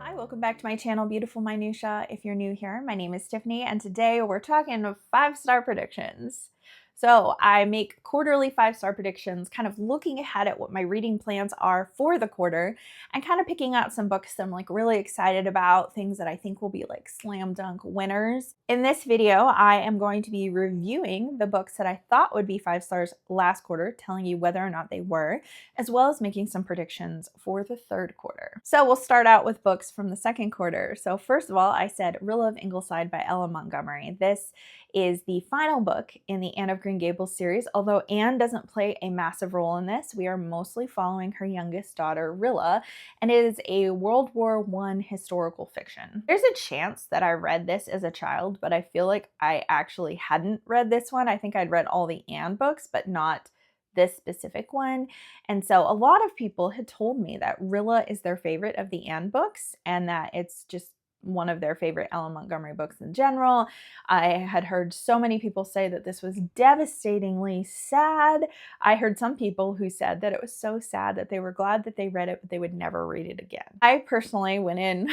Hi, welcome back to my channel, Beautiful Minutia. If you're new here, my name is Tiffany, and today we're talking 5-star predictions. So I make quarterly 5-star predictions, kind of looking ahead at what my reading plans are for the quarter and kind of picking out some books that I'm like really excited about, things that I think will be like slam dunk winners. In this video, I am going to be reviewing the books that I thought would be 5 stars last quarter, telling you whether or not they were, as well as making some predictions for the third quarter. So we'll start out with books from the second quarter. So first of all, I said Rilla of Ingleside by Ella Montgomery. This is the final book in the Anne of Green Gables series. Although Anne doesn't play a massive role in this, we are mostly following her youngest daughter, Rilla, and it is a World War I historical fiction. There's a chance that I read this as a child, but I feel like I actually hadn't read this one. I think I'd read all the Anne books, but not this specific one. And so a lot of people had told me that Rilla is their favorite of the Anne books and that it's just one of their favorite Ella Montgomery books in general. I had heard so many people say that this was devastatingly sad. I heard some people who said that it was so sad that they were glad that they read it, but they would never read it again. I personally went in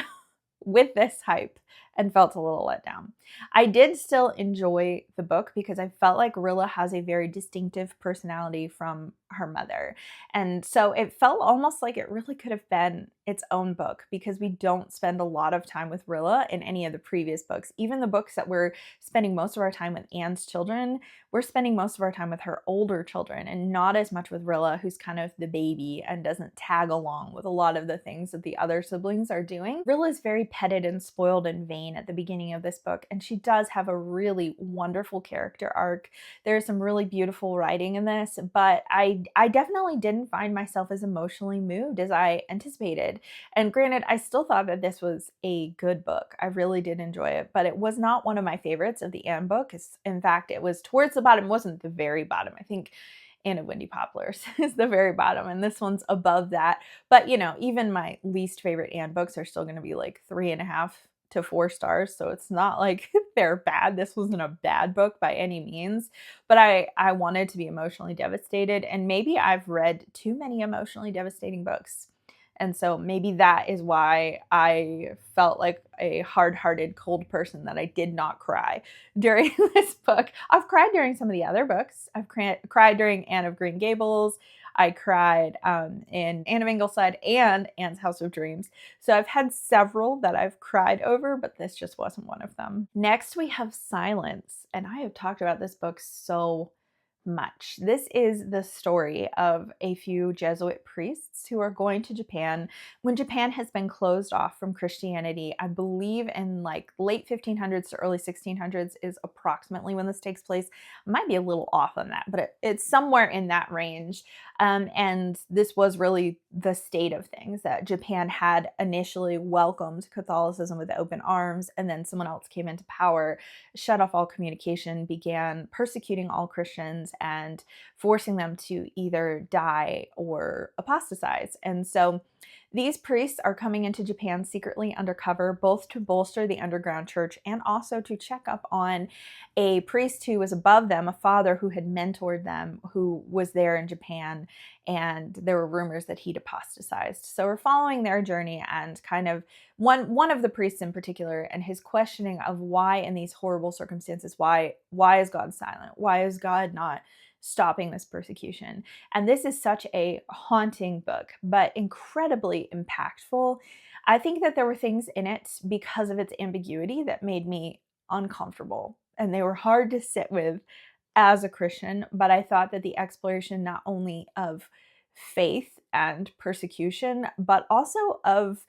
with this hype and felt a little let down. I did still enjoy the book because I felt like Rilla has a very distinctive personality from her mother. And so it felt almost like it really could have been its own book because we don't spend a lot of time with Rilla in any of the previous books. Even the books that we're spending most of our time with Anne's children, we're spending most of our time with her older children and not as much with Rilla, who's kind of the baby and doesn't tag along with a lot of the things that the other siblings are doing. Rilla is very petted and spoiled and vain at the beginning of this book, and she does have a really wonderful character arc. There's some really beautiful writing in this, but I definitely didn't find myself as emotionally moved as I anticipated. And granted, I still thought that this was a good book. I really did enjoy it, but it was not one of my favorites of the Anne book. In fact, it was towards the bottom, wasn't the very bottom. I think Anne of Windy Poplars is the very bottom, and this one's above that. But you know, even my least favorite Anne books are still going to be like 3.5 to 4 stars, so it's not like they're bad. This wasn't a bad book by any means, but I wanted to be emotionally devastated, and maybe I've read too many emotionally devastating books. And so maybe that is why I felt like a hard-hearted, cold person, that I did not cry during this book. I've cried during some of the other books. I've cried during Anne of Green Gables. I cried in Anne of Ingleside and Anne's House of Dreams. So I've had several that I've cried over, but this just wasn't one of them. Next, we have Silence, and I have talked about this book so much. This is the story of a few Jesuit priests who are going to Japan when Japan has been closed off from Christianity. I believe in like late 1500s to early 1600s is approximately when this takes place. I might be a little off on that, but it's somewhere in that range. And this was really the state of things, that Japan had initially welcomed Catholicism with open arms, and then someone else came into power, shut off all communication, began persecuting all Christians and forcing them to either die or apostatize. And so these priests are coming into Japan secretly undercover, both to bolster the underground church and also to check up on a priest who was above them, a father who had mentored them, who was there in Japan, and there were rumors that he'd apostatized. So we're following their journey and kind of one of the priests in particular and his questioning of why in these horrible circumstances, why is God silent? Why is God not stopping this persecution? And this is such a haunting book, but incredibly impactful. I think that there were things in it because of its ambiguity that made me uncomfortable, and they were hard to sit with as a Christian, but I thought that the exploration not only of faith and persecution, but also of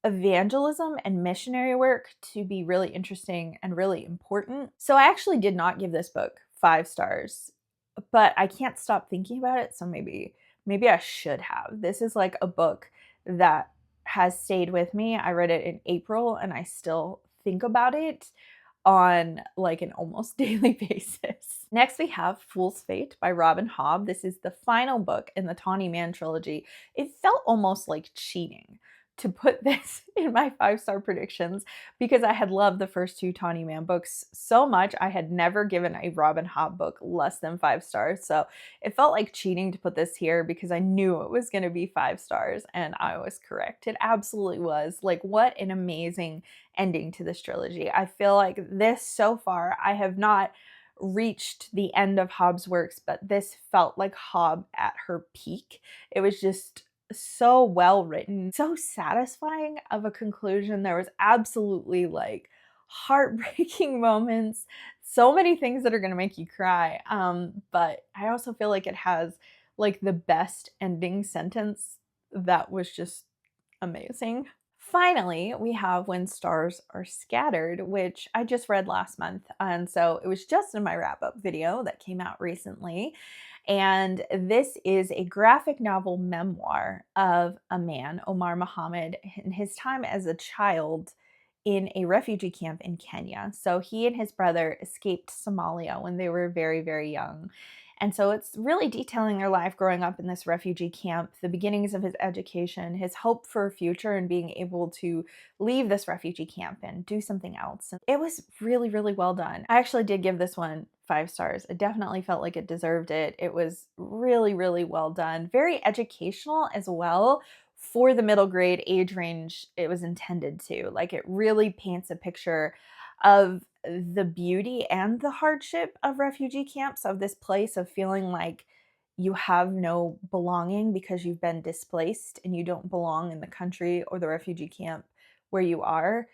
evangelism and missionary work to be really interesting and really important. So I actually did not give this book 5 stars, but I can't stop thinking about it, so maybe I should have. This is like a book that has stayed with me. I read it in April and I still think about it on like an almost daily basis. Next, we have Fool's Fate by Robin Hobb. This is the final book in the Tawny Man trilogy. It felt almost like cheating to put this in my 5-star predictions because I had loved the first 2 Tawny Man books so much. I had never given a Robin Hobb book less than 5 stars. So it felt like cheating to put this here because I knew it was going to be 5 stars, and I was correct. It absolutely was. Like, what an amazing ending to this trilogy. I feel like this so far, I have not reached the end of Hobb's works, but this felt like Hobb at her peak. It was just so well written, so satisfying of a conclusion. There was absolutely like heartbreaking moments, so many things that are going to make you cry. But I also feel like it has like the best ending sentence that was just amazing. Finally, we have When Stars Are Scattered, which I just read last month. And so it was just in my wrap up video that came out recently. And this is a graphic novel memoir of a man, Omar Muhammad, in his time as a child in a refugee camp in Kenya. So he and his brother escaped Somalia when they were very, very young. And so it's really detailing their life growing up in this refugee camp, the beginnings of his education, his hope for a future, and being able to leave this refugee camp and do something else. And it was really, really well done. I actually did give this one 5 stars. It definitely felt like it deserved it. It was really, really well done. Very educational as well for the middle grade age range it was intended to. Like, it really paints a picture of the beauty and the hardship of refugee camps, of this place of feeling like you have no belonging because you've been displaced and you don't belong in the country or the refugee camp where you are.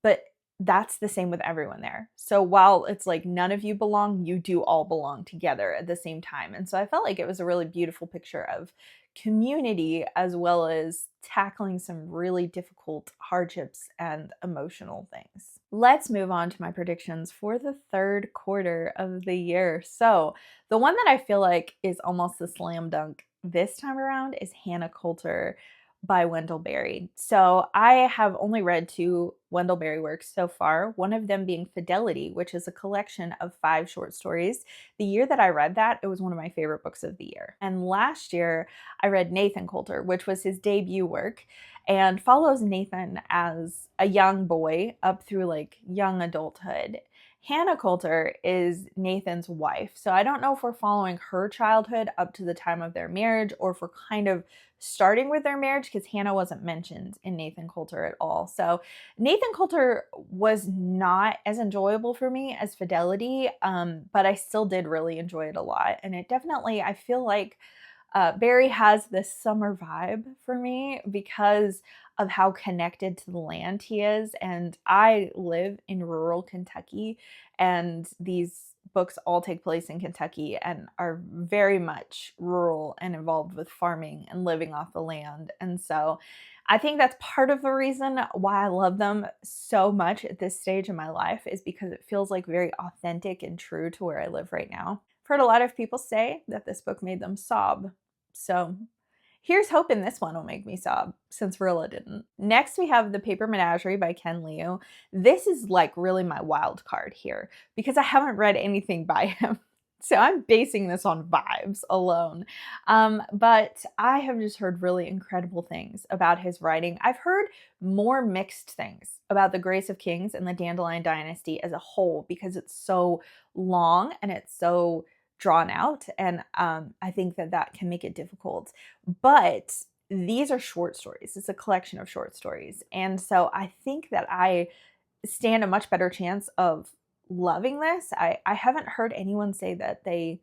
But that's the same with everyone there. So while it's like none of you belong, you do all belong together at the same time. And so I felt like it was a really beautiful picture of community as well as tackling some really difficult hardships and emotional things. Let's move on to my predictions for the 3rd quarter of the year. So the one that I feel like is almost a slam dunk this time around is Hannah Coulter by Wendell Berry. So I have only read 2 Wendell Berry works so far, one of them being Fidelity, which is a collection of 5 short stories. The year that I read that, it was one of my favorite books of the year. And last year, I read Nathan Coulter, which was his debut work, and follows Nathan as a young boy up through like young adulthood. Hannah Coulter is Nathan's wife. So I don't know if we're following her childhood up to the time of their marriage or if we're kind of starting with their marriage, because Hannah wasn't mentioned in Nathan Coulter at all. So Nathan Coulter was not as enjoyable for me as Fidelity, but I still did really enjoy it a lot. And it definitely, I feel like Barry has this summer vibe for me because of how connected to the land he is. And I live in rural Kentucky, and these books all take place in Kentucky and are very much rural and involved with farming and living off the land. And so I think that's part of the reason why I love them so much at this stage in my life, is because it feels like very authentic and true to where I live right now. I've heard a lot of people say that this book made them sob. So here's hoping this one will make me sob, since Rilla didn't. Next, we have The Paper Menagerie by Ken Liu. This is like really my wild card here because I haven't read anything by him. So I'm basing this on vibes alone. But I have just heard really incredible things about his writing. I've heard more mixed things about The Grace of Kings and the Dandelion Dynasty as a whole because it's so long and it's so drawn out, and I think that that can make it difficult. But these are short stories. It's a collection of short stories. And so I think that I stand a much better chance of loving this. I haven't heard anyone say that they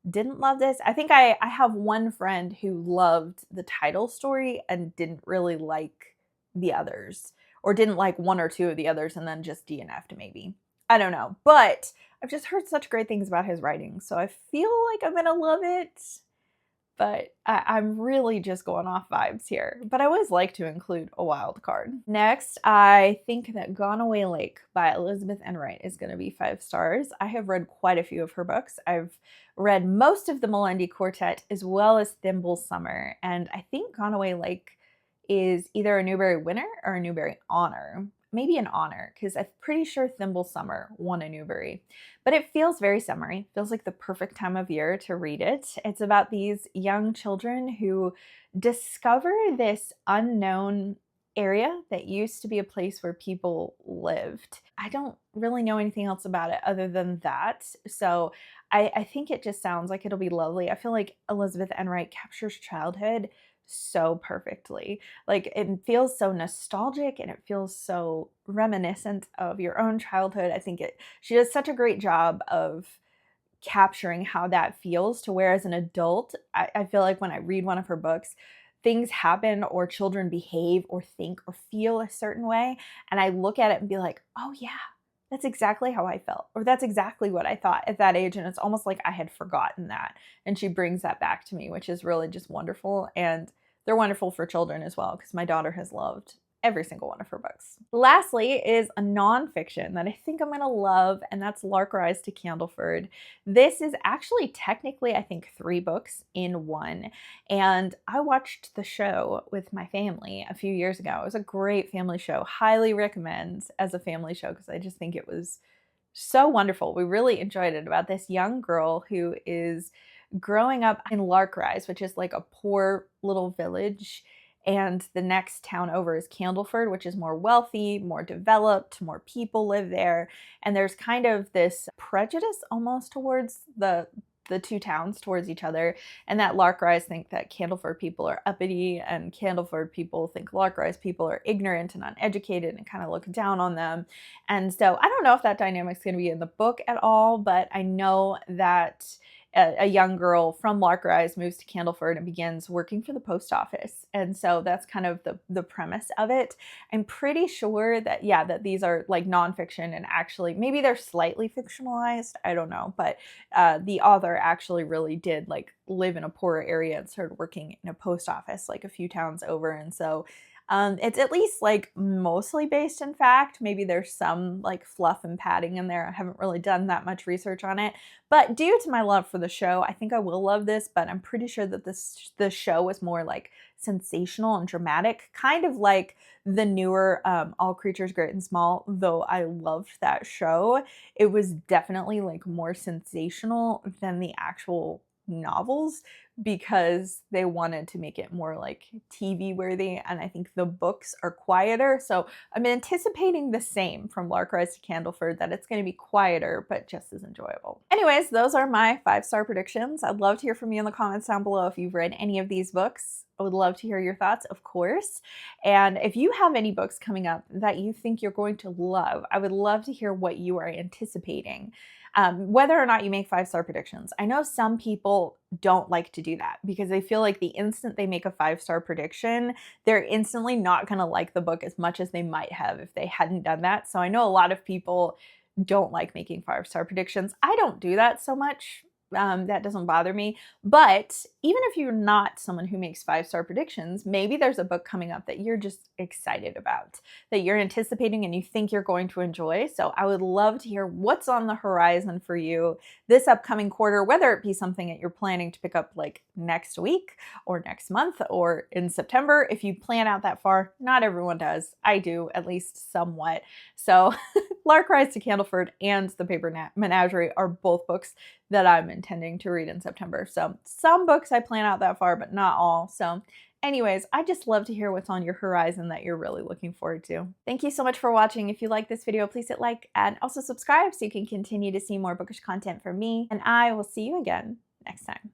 didn't love this. I think I have one friend who loved the title story and didn't really like the others, or didn't like 1 or 2 of the others and then just DNF'd maybe. I don't know, but I've just heard such great things about his writing, so I feel like I'm gonna love it, but I'm really just going off vibes here. But I always like to include a wild card. Next, I think that Gone Away Lake by Elizabeth Enright is gonna be 5 stars. I have read quite a few of her books. I've read most of the Melendi Quartet as well as Thimble's Summer, and I think Gone Away Lake is either a Newbery winner or a Newbery honor. Maybe an honor, because I'm pretty sure Thimble's Summer won a Newbery. But it feels very summery. Feels like the perfect time of year to read it. It's about these young children who discover this unknown area that used to be a place where people lived. I don't really know anything else about it other than that. So I think it just sounds like it'll be lovely. I feel like Elizabeth Enright captures childhood so perfectly. Like it feels so nostalgic and it feels so reminiscent of your own childhood. I think she does such a great job of capturing how that feels to where as an adult, I feel like when I read one of her books, things happen or children behave or think or feel a certain way. And I look at it and be like, oh yeah, that's exactly how I felt. Or that's exactly what I thought at that age. And it's almost like I had forgotten that. And she brings that back to me, which is really just wonderful. And they're wonderful for children as well, because my daughter has loved every single one of her books. Lastly is a nonfiction that I think I'm gonna love, and that's Lark Rise to Candleford. This is actually technically, I think, 3 books in one, and I watched the show with my family a few years ago. It was a great family show. Highly recommend as a family show because I just think it was so wonderful. We really enjoyed it, about this young girl who is growing up in Lark Rise, which is like a poor little village, and the next town over is Candleford, which is more wealthy, more developed, more people live there. And there's kind of this prejudice almost towards the two towns towards each other, and that Lark Rise think that Candleford people are uppity, and Candleford people think Lark Rise people are ignorant and uneducated and kind of look down on them. And so I don't know if that dynamic's going to be in the book at all, but I know that a young girl from Lark Rise moves to Candleford and begins working for the post office. And so that's kind of the premise of it. I'm pretty sure that, yeah, that these are like nonfiction, and actually maybe they're slightly fictionalized. I don't know. But the author actually really did like live in a poorer area and started working in a post office like a few towns over. And so it's at least like mostly based in fact. Maybe there's some like fluff and padding in there. I haven't really done that much research on it, but due to my love for the show, I think I will love this. But I'm pretty sure that the show was more like sensational and dramatic, kind of like the newer All Creatures Great and Small. Though I loved that show, it was definitely like more sensational than the actual novels, because they wanted to make it more like TV worthy, and I think the books are quieter. So I'm anticipating the same from Lark Rise to Candleford, that it's going to be quieter but just as enjoyable. Anyways, those are my 5-star predictions. I'd love to hear from you in the comments down below if you've read any of these books. I would love to hear your thoughts, of course. And if you have any books coming up that you think you're going to love, I would love to hear what you are anticipating. Whether or not you make 5-star predictions. I know some people don't like to do that because they feel like the instant they make a 5-star prediction, they're instantly not going to like the book as much as they might have if they hadn't done that. So I know a lot of people don't like making 5-star predictions. I don't do that so much. That doesn't bother me. But even if you're not someone who makes 5-star predictions, maybe there's a book coming up that you're just excited about, that you're anticipating and you think you're going to enjoy. So I would love to hear what's on the horizon for you this upcoming quarter, whether it be something that you're planning to pick up like next week or next month or in September. If you plan out that far, not everyone does. I do, at least somewhat. So Lark Rise to Candleford and The Paper Menagerie are both books that I'm intending to read in September. So some books I plan out that far, but not all. So anyways, I just love to hear what's on your horizon that you're really looking forward to. Thank you so much for watching. If you like this video, please hit like and also subscribe so you can continue to see more bookish content from me. And I will see you again next time.